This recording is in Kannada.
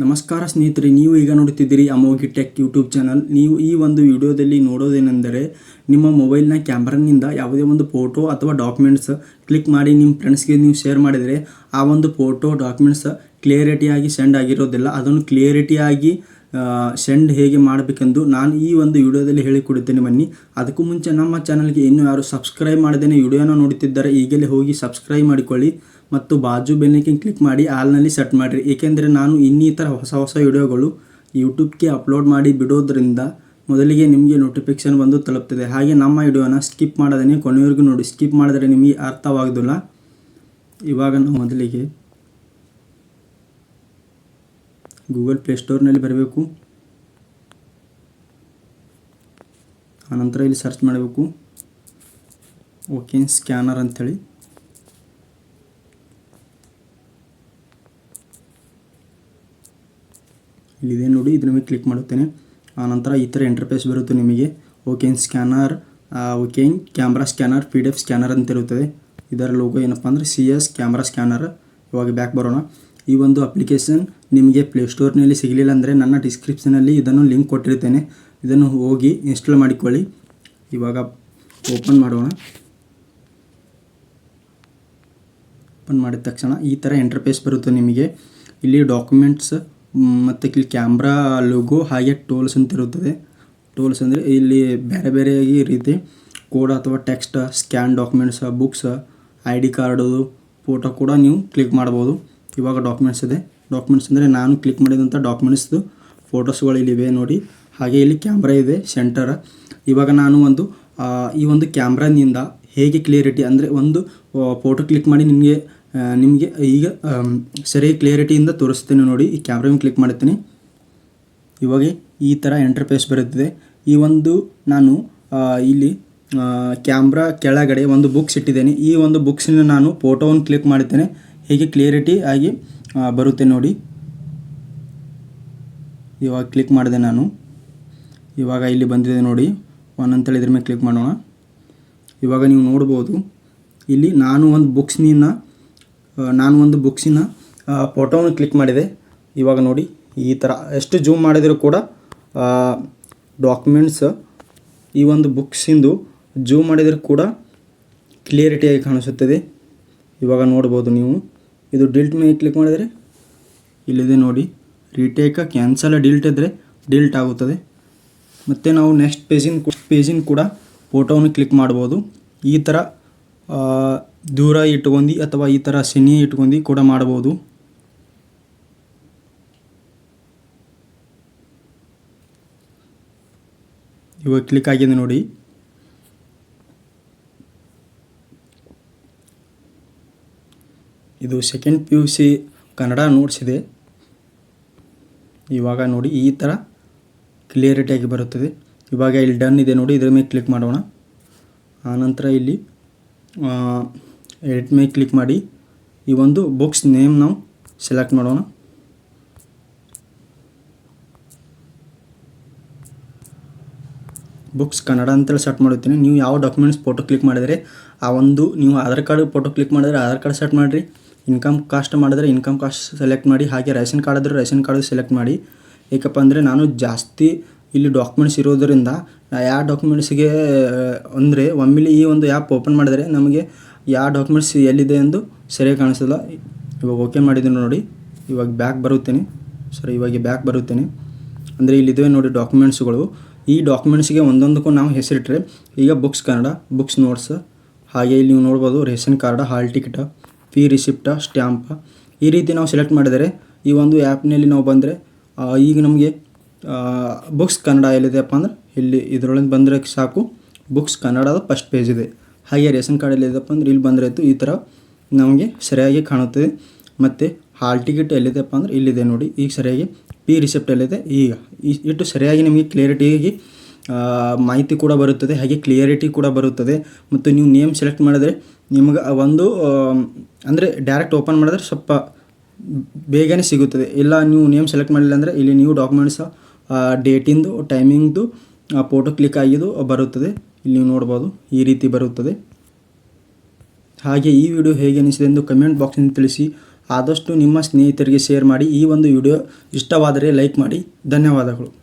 ನಮಸ್ಕಾರ ಸ್ನೇಹಿತರೆ, ನೀವು ಈಗ ನೋಡುತ್ತಿದ್ದೀರಿ ಅಮೋಘಿ ಟೆಕ್ ಯೂಟ್ಯೂಬ್ ಚಾನಲ್. ನೀವು ಈ ಒಂದು ವಿಡಿಯೋದಲ್ಲಿ ನೋಡೋದೇನೆಂದರೆ, ನಿಮ್ಮ ಮೊಬೈಲ್ನ ಕ್ಯಾಮ್ರಾನಿಂದ ಯಾವುದೇ ಒಂದು ಫೋಟೋ ಅಥವಾ ಡಾಕ್ಯುಮೆಂಟ್ಸ್ ಕ್ಲಿಕ್ ಮಾಡಿ ನಿಮ್ಮ ಫ್ರೆಂಡ್ಸ್ಗೆ ನೀವು ಶೇರ್ ಮಾಡಿದರೆ ಆ ಒಂದು ಫೋಟೋ ಡಾಕ್ಯುಮೆಂಟ್ಸ್ ಕ್ಲಿಯರಿಟಿಯಾಗಿ ಸೆಂಡ್ ಆಗಿರೋದಿಲ್ಲ. ಅದನ್ನು ಕ್ಲಿಯರಿಟಿಯಾಗಿ ಸೆಂಡ್ ಹೇಗೆ ಮಾಡಬೇಕೆಂದು ನಾನು ಈ ಒಂದು ವಿಡಿಯೋದಲ್ಲಿ ಹೇಳಿಕೊಡುತ್ತೇನೆ. ಬನ್ನಿ. ಅದಕ್ಕೂ ಮುಂಚೆ ನಮ್ಮ ಚಾನಲ್ಗೆ ಇನ್ನೂ ಯಾರು ಸಬ್ಸ್ಕ್ರೈಬ್ ಮಾಡದೇನೆ ವಿಡಿಯೋನ ನೋಡುತ್ತಿದ್ದರೆ ಈಗಲೇ ಹೋಗಿ ಸಬ್ಸ್ಕ್ರೈಬ್ ಮಾಡಿಕೊಳ್ಳಿ ಮತ್ತು ಬಾಜು ಬೆಲ್ನೈಕನ್ ಕ್ಲಿಕ್ ಮಾಡಿ ಆಲ್ನಲ್ಲಿ ಸೆಟ್ ಮಾಡಿರಿ. ಏಕೆಂದರೆ ನಾನು ಇನ್ನಿತರ ಹೊಸ ವಿಡಿಯೋಗಳು ಯೂಟ್ಯೂಬ್ಗೆ ಅಪ್ಲೋಡ್ ಮಾಡಿ ಬಿಡೋದ್ರಿಂದ ಮೊದಲಿಗೆ ನಿಮಗೆ ನೋಟಿಫಿಕೇಷನ್ ಬಂದು ತಲುಪ್ತದೆ. ಹಾಗೆ ನಮ್ಮ ವಿಡಿಯೋನ ಸ್ಕಿಪ್ ಮಾಡದೇ ಕೊನೆಯವರೆಗೂ ನೋಡಿ. ಸ್ಕಿಪ್ ಮಾಡಿದರೆ ನಿಮಗೆ ಅರ್ಥವಾಗೋದಿಲ್ಲ. ಇವಾಗ ನಾವು ಮೊದಲಿಗೆ ಗೂಗಲ್ ಪ್ಲೇಸ್ಟೋರ್ನಲ್ಲಿ ಬರಬೇಕು. ಆನಂತರ ಇಲ್ಲಿ ಸರ್ಚ್ ಮಾಡಬೇಕು ಓಕೆ ಸ್ಕ್ಯಾನರ್ ಅಂಥೇಳಿ. ಇಲ್ಲಿದೆ ನೋಡಿ, ಇದ್ರ ಮೇಲೆ ಕ್ಲಿಕ್ ಮಾಡುತ್ತೇನೆ. ಆನಂತರ ಈ ಥರ ಇಂಟರ್ಫೇಸ್ ಬರುತ್ತೆ ನಿಮಗೆ. Okay scanner, okay camera scanner, PDF scanner ಅಂತ ಇರುತ್ತದೆ. ಇದರ ಲೋಗೋ ಏನಪ್ಪ ಅಂದರೆ CS ಕ್ಯಾಮ್ರಾ ಸ್ಕ್ಯಾನರ್. ಇವಾಗ ಬ್ಯಾಕ್ ಬರೋಣ. ಈ ಒಂದು ಅಪ್ಲಿಕೇಶನ್ ನಿಮಗೆ ಪ್ಲೇಸ್ಟೋರ್ನಲ್ಲಿ ಸಿಗಲಿಲ್ಲ ಅಂದರೆ ನನ್ನ ಡಿಸ್ಕ್ರಿಪ್ಷನಲ್ಲಿ ಇದನ್ನು ಲಿಂಕ್ ಕೊಟ್ಟಿರ್ತೇನೆ. ಇದನ್ನು ಹೋಗಿ ಇನ್ಸ್ಟಾಲ್ ಮಾಡಿಕೊಳ್ಳಿ. ಇವಾಗ ಓಪನ್ ಮಾಡೋಣ. ಓಪನ್ ಮಾಡಿದ ತಕ್ಷಣ ಈ ಥರ ಇಂಟರ್ಫೇಸ್ ಬರುತ್ತೆ ನಿಮಗೆ. ಇಲ್ಲಿ ಡಾಕ್ಯುಮೆಂಟ್ಸ್ ಮತ್ತು ಇಲ್ಲಿ ಕ್ಯಾಮ್ರಾ ಲೋಗೋ ಹಾಗೆ ಟೂಲ್ಸ್ ಅಂತ ಇರುತ್ತದೆ. ಟೂಲ್ಸ್ ಅಂದರೆ ಇಲ್ಲಿ ಬೇರೆ ಬೇರೆ ರೀತಿ ಕೋಡ್ ಅಥವಾ text, scan documents, books, ID card, photo ಕೂಡ ನೀವು ಕ್ಲಿಕ್ ಮಾಡ್ಬೋದು. ಇವಾಗ ಡಾಕ್ಯುಮೆಂಟ್ಸ್ ಇದೆ. ಡಾಕ್ಯುಮೆಂಟ್ಸ್ ಅಂದರೆ ನಾನು ಕ್ಲಿಕ್ ಮಾಡಿದಂಥ ಡಾಕ್ಯುಮೆಂಟ್ಸ್ದು ಫೋಟೋಸ್ಗಳು ಇಲ್ಲಿವೆ ನೋಡಿ. ಹಾಗೆ ಇಲ್ಲಿ ಕ್ಯಾಮ್ರಾ ಇದೆ ಸೆಂಟರ್. ಇವಾಗ ನಾನು ಈ ಒಂದು ಕ್ಯಾಮ್ರಾನಿಂದ ಹೇಗೆ ಕ್ಲಿಯರಿಟಿ ಅಂದರೆ ಒಂದು ಫೋಟೋ ಕ್ಲಿಕ್ ಮಾಡಿ ನಿಮಗೆ ಈಗ ಸರಿ ಕ್ಲಿಯರಿಟಿಯಿಂದ ತೋರಿಸ್ತೇನೆ ನೋಡಿ. ಈ ಕ್ಯಾಮ್ರಾ ಕ್ಲಿಕ್ ಮಾಡುತ್ತೇನೆ. ಇವಾಗ ಈ ಥರ ಇಂಟರ್ಫೇಸ್ ಬರುತ್ತದೆ. ಈ ಒಂದು ನಾನು ಇಲ್ಲಿ ಕ್ಯಾಮ್ರಾ ಕೆಳಗಡೆ ಒಂದು ಬುಕ್ಸ್ ಇಟ್ಟಿದ್ದೇನೆ. ಈ ಒಂದು ಬುಕ್ಸಿನ ನಾನು ಫೋಟೋವನ್ನು ಕ್ಲಿಕ್ ಮಾಡುತ್ತೇನೆ. ಹೇಗೆ ಕ್ಲಿಯರಿಟಿ ಆಗಿ ಬರುತ್ತೆ ನೋಡಿ. ಇವಾಗ ಕ್ಲಿಕ್ ಮಾಡಿದೆ ನಾನು. ಇವಾಗ ಇಲ್ಲಿ ಬಂದಿದೆ ನೋಡಿ. ಒನ್ ಅಂತೇಳಿ ಇದ್ರ ಮೇಲೆ ಕ್ಲಿಕ್ ಮಾಡೋಣ. ಇವಾಗ ನೀವು ನೋಡ್ಬೋದು ಇಲ್ಲಿ ನಾನು ಒಂದು ಬುಕ್ಸಿನ ಫೋಟೋವನ್ನು ಕ್ಲಿಕ್ ಮಾಡಿದೆ. ಇವಾಗ ನೋಡಿ ಈ ಥರ ಎಷ್ಟು ಜೂಮ್ ಮಾಡಿದರೂ ಕೂಡ ಡಾಕ್ಯುಮೆಂಟ್ಸ್ ಈ ಒಂದು ಬುಕ್ಸಿಂದು ಜೂಮ್ ಮಾಡಿದರೂ ಕೂಡ ಕ್ಲಿಯರಿಟಿಯಾಗಿ ಕಾಣಿಸುತ್ತದೆ. ಇವಾಗ ನೋಡ್ಬೋದು ನೀವು. ಇದು ಡಿಲ್ಟ್ ಮೇಲೆ ಕ್ಲಿಕ್ ಮಾಡಿದರೆ ಇಲ್ಲಿದೆ ನೋಡಿ, ರೀಟೇಕ್, ಕ್ಯಾನ್ಸಲ್, ಡಿಲ್ಟ್ ಇದ್ದರೆ ಡಿಲ್ಟ್ ಆಗುತ್ತದೆ. ಮತ್ತು ನಾವು ನೆಕ್ಸ್ಟ್ ಪೇಜಿನ ಕೂಡ ಫೋಟೋವನ್ನು ಕ್ಲಿಕ್ ಮಾಡ್ಬೋದು. ಈ ಥರ ದೂರ ಇಟ್ಕೊಂಡು ಅಥವಾ ಈ ಥರ ಸೆನಿ ಇಟ್ಕೊಂಡು ಕೂಡ ಮಾಡ್ಬೋದು. ಇವಾಗ ಕ್ಲಿಕ್ ಆಗಿದೆ ನೋಡಿ. ಇದು ಸೆಕೆಂಡ್ PUC ಕನ್ನಡ ನೋಟ್ಸ್ ಇದೆ. ಇವಾಗ ನೋಡಿ ಈ ಥರ ಕ್ಲಿಯರಿಟಿಯಾಗಿ ಬರುತ್ತದೆ. ಇವಾಗ ಇಲ್ಲಿ ಡನ್ ಇದೆ ನೋಡಿ. ಇದರ ಮೇಲೆ ಕ್ಲಿಕ್ ಮಾಡೋಣ. ಆನಂತರ ಇಲ್ಲಿ ಎಡಿಟ್ ಮೇಲೆ ಕ್ಲಿಕ್ ಮಾಡಿ ಈ ಒಂದು ಬುಕ್ಸ್ ನೇಮ್ ನಾವು ಸೆಲೆಕ್ಟ್ ಮಾಡೋಣ. ಬುಕ್ಸ್ ಕನ್ನಡ ಅಂತೇಳಿ ಸೆಟ್ ಮಾಡುತ್ತೇನೆ. ನೀವು ಯಾವ ಡಾಕ್ಯುಮೆಂಟ್ಸ್ ಫೋಟೋ ಕ್ಲಿಕ್ ಮಾಡಿದರೆ ಆ ಒಂದು, ನೀವು ಆಧಾರ್ ಕಾರ್ಡ್ ಫೋಟೋ ಕ್ಲಿಕ್ ಮಾಡಿದರೆ ಆಧಾರ್ ಕಾರ್ಡ್ ಸೆಟ್ ಮಾಡಿರಿ. ಇನ್ಕಮ್ ಕಾಸ್ಟ್ ಮಾಡಿದರೆ ಇನ್ಕಮ್ ಕಾಸ್ಟ್ ಸೆಲೆಕ್ಟ್ ಮಾಡಿ. ಹಾಗೆ ರೇಷನ್ ಕಾರ್ಡ್ ಇದ್ದರೆ ರೇಷನ್ ಕಾರ್ಡು ಸೆಲೆಕ್ಟ್ ಮಾಡಿ. ಏಕಪ್ಪ ಅಂದರೆ ನಾನು ಜಾಸ್ತಿ ಇಲ್ಲಿ ಡಾಕ್ಯುಮೆಂಟ್ಸ್ ಇರೋದರಿಂದ ಯಾವ ಡಾಕ್ಯುಮೆಂಟ್ಸಿಗೆ ಅಂದರೆ ಒಮ್ಮೆಲೆ ಈ ಒಂದು ಆ್ಯಪ್ ಓಪನ್ ಮಾಡಿದರೆ ನಮಗೆ ಯಾವ ಡಾಕ್ಯುಮೆಂಟ್ಸ್ ಎಲ್ಲಿದೆ ಎಂದು ಸರಿಯಾಗಿ ಕಾಣಿಸೋಲ್ಲ. ಇವಾಗ ಓಕೆ ಮಾಡಿದ್ದೀನಿ ನೋಡಿ. ಇವಾಗ ಬ್ಯಾಕ್ ಬರುತ್ತೇನೆ. ಅಂದರೆ ಇಲ್ಲಿದೆ ನೋಡಿ ಡಾಕ್ಯುಮೆಂಟ್ಸ್ಗಳು. ಈ ಡಾಕ್ಯುಮೆಂಟ್ಸಿಗೆ ಒಂದೊಂದಕ್ಕೂ ನಾವು ಹೆಸರಿಟ್ಟರೆ, ಈಗ ಬುಕ್ಸ್ ಕನ್ನಡ, ಬುಕ್ಸ್ ನೋಟ್ಸ್, ಹಾಗೆ ಇಲ್ಲಿ ನೀವು ನೋಡ್ಬೋದು ರೇಷನ್ ಕಾರ್ಡ, ಹಾಲ್ ಟಿಕೆಟ, ಫೀ ರಿಸಿಪ್ಟ, ಸ್ಟ್ಯಾಂಪ, ಈ ರೀತಿ ನಾವು ಸೆಲೆಕ್ಟ್ ಮಾಡಿದರೆ ಈ ಒಂದು ಆ್ಯಪ್ನಲ್ಲಿ ನಾವು ಬಂದರೆ ಈಗ ನಮಗೆ ಬುಕ್ಸ್ ಕನ್ನಡ ಎಲ್ಲಿದೆಯಪ್ಪ ಅಂದ್ರೆ ಇಲ್ಲಿ ಇದರೊಳಗೆ ಬಂದರೆ ಸಾಕು. ಬುಕ್ಸ್ ಕನ್ನಡದ ಫಸ್ಟ್ ಪೇಜ್ ಇದೆ. ಹಾಗೆ ರೇಷನ್ ಕಾರ್ಡ್ ಎಲ್ಲಿದೆಯಪ್ಪ ಅಂದ್ರೆ ಇಲ್ಲಿ ಬಂದರೆ ಆಯಿತು. ಈ ಥರ ನಮಗೆ ಸರಿಯಾಗಿ ಕಾಣುತ್ತದೆ. ಮತ್ತು ಹಾಲ್ ಟಿಕೆಟ್ ಎಲ್ಲಿದೆಯಪ್ಪ ಅಂದ್ರೆ ಇಲ್ಲಿದೆ ನೋಡಿ. ಈಗ ಸರಿಯಾಗಿ ಫೀ ರಿಸಿಪ್ಟ್ ಎಲ್ಲಿದೆ. ಈಗ ಇಷ್ಟು ಸರಿಯಾಗಿ ನಿಮಗೆ ಕ್ಲಿಯರಿಟಿಯಾಗಿ ಮಾಹಿತಿ ಕೂಡ ಬರುತ್ತದೆ. ಹಾಗೆ ಕ್ಲಿಯರಿಟಿ ಕೂಡ ಬರುತ್ತದೆ. ಮತ್ತು ನೀವು ನೇಮ್ ಸೆಲೆಕ್ಟ್ ಮಾಡಿದರೆ ನಿಮಗೆ ಒಂದು ಅಂದರೆ ಡೈರೆಕ್ಟ್ ಓಪನ್ ಮಾಡಿದ್ರೆ ಸ್ವಲ್ಪ ಬೇಗನೆ ಸಿಗುತ್ತದೆ. ಇಲ್ಲ ನೀವು ನೇಮ್ ಸೆಲೆಕ್ಟ್ ಮಾಡಿಲ್ಲ ಅಂದರೆ ಇಲ್ಲಿ ನೀವು ಡಾಕ್ಯುಮೆಂಟ್ಸ್ ಡೇಟಿಂದು, ಟೈಮಿಂಗ್ದು ಫೋಟೋ ಕ್ಲಿಕ್ ಆಗಿದ್ದು ಬರುತ್ತದೆ. ಇಲ್ಲಿ ನೀವು ನೋಡ್ಬೋದು ಈ ರೀತಿ ಬರುತ್ತದೆ. ಹಾಗೆ ಈ ವಿಡಿಯೋ ಹೇಗೆ ಅನಿಸಿದೆ ಎಂದು ಕಮೆಂಟ್ ಬಾಕ್ಸ್ನಲ್ಲಿ ತಿಳಿಸಿ. ಆದಷ್ಟು ನಿಮ್ಮ ಸ್ನೇಹಿತರಿಗೆ ಶೇರ್ ಮಾಡಿ. ಈ ಒಂದು ವಿಡಿಯೋ ಇಷ್ಟವಾದರೆ ಲೈಕ್ ಮಾಡಿ. ಧನ್ಯವಾದಗಳು.